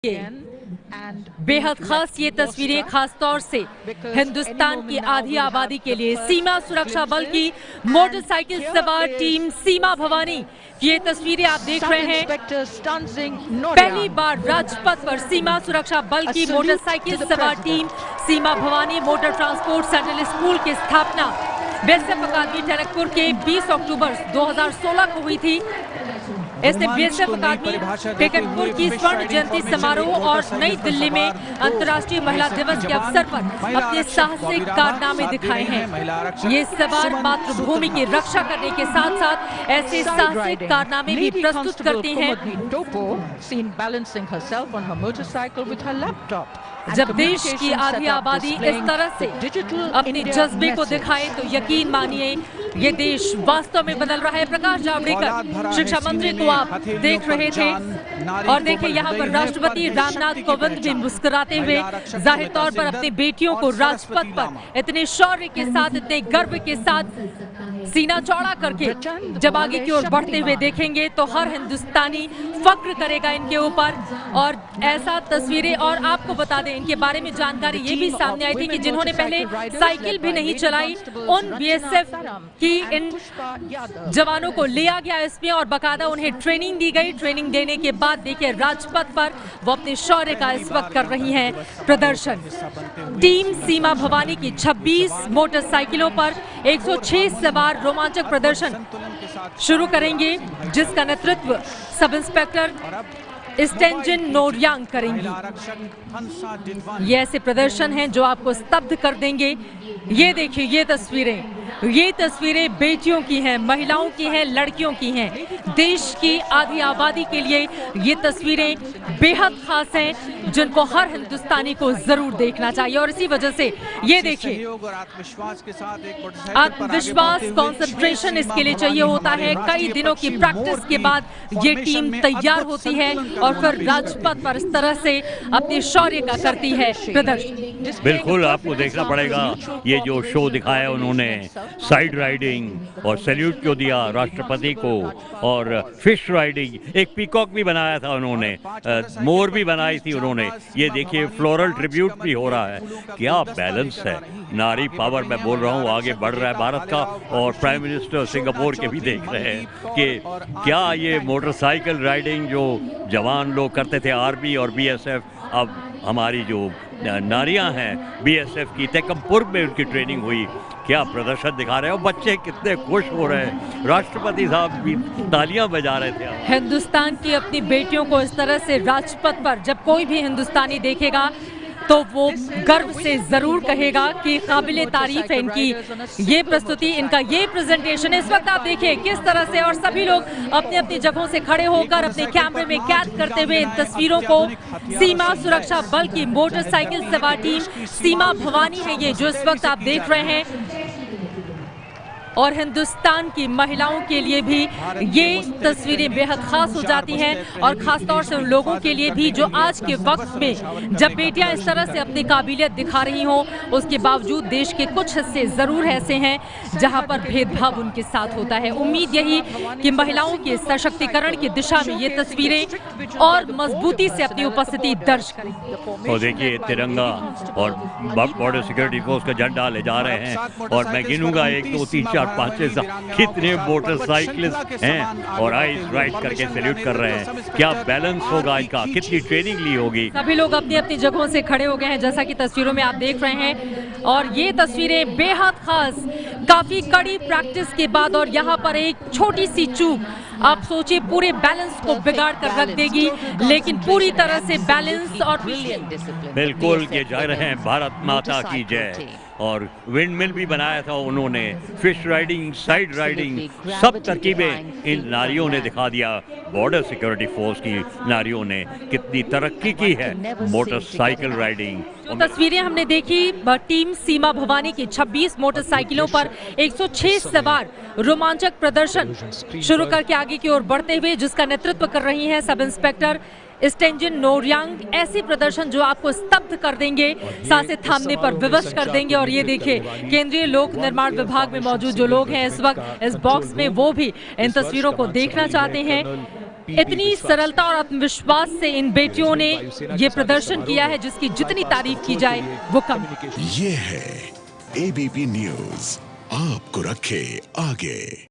बेहद खास ये तस्वीरें खास तौर से हिंदुस्तान की आधी आबादी के लिए सीमा सुरक्षा बल की मोटरसाइकिल सवार टीम सीमा भवानी ये तस्वीरें आप देख रहे हैं। पहली बार राजपथ पर सीमा सुरक्षा बल की मोटरसाइकिल सवार team Seema Bhavani motor transport central school की स्थापना बीएसएफ अकादमी टनकपुर के 20 अक्टूबर 2016 को हुई थी। इसने बीएसएफ अकादमी टनकपुर की स्वर्ण जयंती समारोह और नई दिल्ली में अंतर्राष्ट्रीय महिला दिवस के अवसर पर अपने साहसिक कारनामे दिखाए हैं। ये सवार मातृभूमि की रक्षा करने के साथ साथ ऐसे साहसिक कारनामे भी प्रस्तुत करती हैं। जब देश की आधी आबादी इस तरह से अपने जज्बे को दिखाए तो यकीन मानिए ये देश वास्तव में बदल रहा है। प्रकाश जावड़ेकर शिक्षा मंत्री को आप देख रहे थे और देखिए यहाँ पर राष्ट्रपति रामनाथ कोविंद भी मुस्कुराते हुए जाहिर तौर पर अपनी बेटियों को राजपथ पर इतने शौर्य के साथ इतने गर्व के साथ सीना चौड़ा करके जब आगे की ओर बढ़ते हुए देखेंगे तो हर हिंदुस्तानी फक्र करेगा इनके ऊपर। और ऐसा तस्वीरें और आपको बता दें इनके बारे में जानकारी ये भी सामने आई थी कि जिन्होंने पहले साइकिल भी नहीं चलाई उन बीएसएफ की इन जवानों को लिया गया इसमें और बाकायदा उन्हें ट्रेनिंग दी गई। ट्रेनिंग देने के बाद देखिए राजपथ पर वो अपने शौर्य का इस वक्त कर रही हैं प्रदर्शन। टीम सीमा भवानी की 26 मोटरसाइकिलों पर 106 सवार रोमांचक प्रदर्शन शुरू करेंगे जिसका नेतृत्व सब इंस्पेक्टर स्टेंजन नोरयांग करेंगी। ये ऐसे प्रदर्शन हैं जो आपको स्तब्ध कर देंगे। ये देखिए ये तस्वीरें बेटियों की हैं, महिलाओं की हैं, लड़कियों की हैं। देश की आधी आबादी के लिए ये तस्वीरें बेहद खास हैं जिनको हर हिंदुस्तानी को जरूर देखना चाहिए। और इसी वजह से ये देखिए आत्मविश्वास कंसंट्रेशन इसके लिए चाहिए होता है। कई दिनों की प्रैक्टिस के बाद ये टीम तैयार होती है और फिर राजपथ पर इस तरह से अपने शौर्य का करती है प्रदर्शन। बिल्कुल आपको देखना पड़ेगा ये जो शो दिखाया उन्होंने साइड राइडिंग और सैल्यूट को दिया राष्ट्रपति को और फिश राइडिंग एक पीकॉक भी बनाया था उन्होंने, मोर भी बनाई थी उन्होंने। ये देखिए फ्लोरल ट्रिब्यूट भी हो रहा है। क्या बैलेंस है, नारी पावर मैं बोल रहा हूँ आगे बढ़ रहा है भारत का। और प्राइम मिनिस्टर सिंगापुर के भी देख रहे हैं कि क्या ये मोटरसाइकिल राइडिंग जो जवान लोग करते थे आर्मी और बीएसएफ, अब हमारी जो नारियां हैं बीएसएफ की टनकपुर में उनकी ट्रेनिंग हुई, क्या प्रदर्शन दिखा रहे हैं और बच्चे कितने खुश हो रहे हैं। राष्ट्रपति साहब भी तालियां बजा रहे थे। हिंदुस्तान की अपनी बेटियों को इस तरह से राजपथ पर जब कोई भी हिंदुस्तानी देखेगा तो वो गर्व से जरूर कहेगा कि काबिले तारीफ है इनकी ये प्रस्तुति, इनका ये प्रेजेंटेशन। इस वक्त आप देखिए किस तरह से और सभी लोग अपने अपनी जगहों से खड़े होकर अपने कैमरे में कैद करते हुए इन तस्वीरों को। सीमा सुरक्षा बल की मोटरसाइकिल सवार टीम सीमा भवानी है ये जो इस वक्त आप देख रहे हैं। और हिंदुस्तान की महिलाओं के लिए भी ये तस्वीरें बेहद खास हो जाती हैं और खास तौर से उन लोगों के लिए भी जो आज के वक्त में जब बेटियां इस तरह से अपनी काबिलियत दिखा रही हों उसके बावजूद देश के कुछ हिस्से जरूर ऐसे हैं जहां पर भेदभाव उनके साथ होता है। उम्मीद यही कि महिलाओं के सशक्तिकरण की दिशा में ये तस्वीरें और मजबूती से अपनी उपस्थिति दर्ज करें। तो देखिए तिरंगा और बॉर्डर सिक्योरिटी फोर्स का झंडा ले जा रहे हैं और मैं गिनूंगा 1 2 3 4 5 कितने मोटरसाइकिलिस्ट हैं और आइस राइड करके सैल्यूट कर रहे हैं। क्या बैलेंस होगा इनका, कितनी ट्रेनिंग ली होगी। सभी लोग अपनी अपनी जगहों से खड़े हो गए हैं जैसा कि तस्वीरों में आप देख रहे हैं। और ये तस्वीरें बेहद खास, काफी कड़ी प्रैक्टिस के बाद और यहाँ पर एक छोटी सी चूक आप सोचिए पूरे बैलेंस को बिगाड़ कर रख देगी, लेकिन पूरी तरह से बैलेंस और बिल्कुल ये जा रहे हैं भारत माता की जय। और विंड मिल भी बनाया था उन्होंने, फिश राइडिंग, साइड राइडिंग, सब तरकीबें इन नारियों ने दिखा दिया। बॉर्डर सिक्योरिटी फोर्स की नारियों ने कितनी तरक्की की है मोटरसाइकिल राइडिंग। तस्वीरें हमने देखी टीम सीमा भवानी की 26 मोटरसाइकिलों पर 106 सवार रोमांचक प्रदर्शन शुरू करके आगे की ओर बढ़ते हुए जिसका नेतृत्व कर रही हैं सब इंस्पेक्टर स्टेंजन नोरयांग। ऐसे प्रदर्शन जो आपको स्तब्ध कर देंगे, सांसें थामने पर विवश कर देंगे। और ये देखिए केंद्रीय लोक निर्माण विभाग में मौजूद जो लोग हैं इस वक्त इस बॉक्स में वो भी इन तस्वीरों को देखना चाहते हैं। इतनी सरलता और आत्मविश्वास से इन बेटियों ने ये प्रदर्शन किया है जिसकी जितनी तारीफ की जाए वो कम। ये है एबीपी न्यूज़, आपको रखे आगे।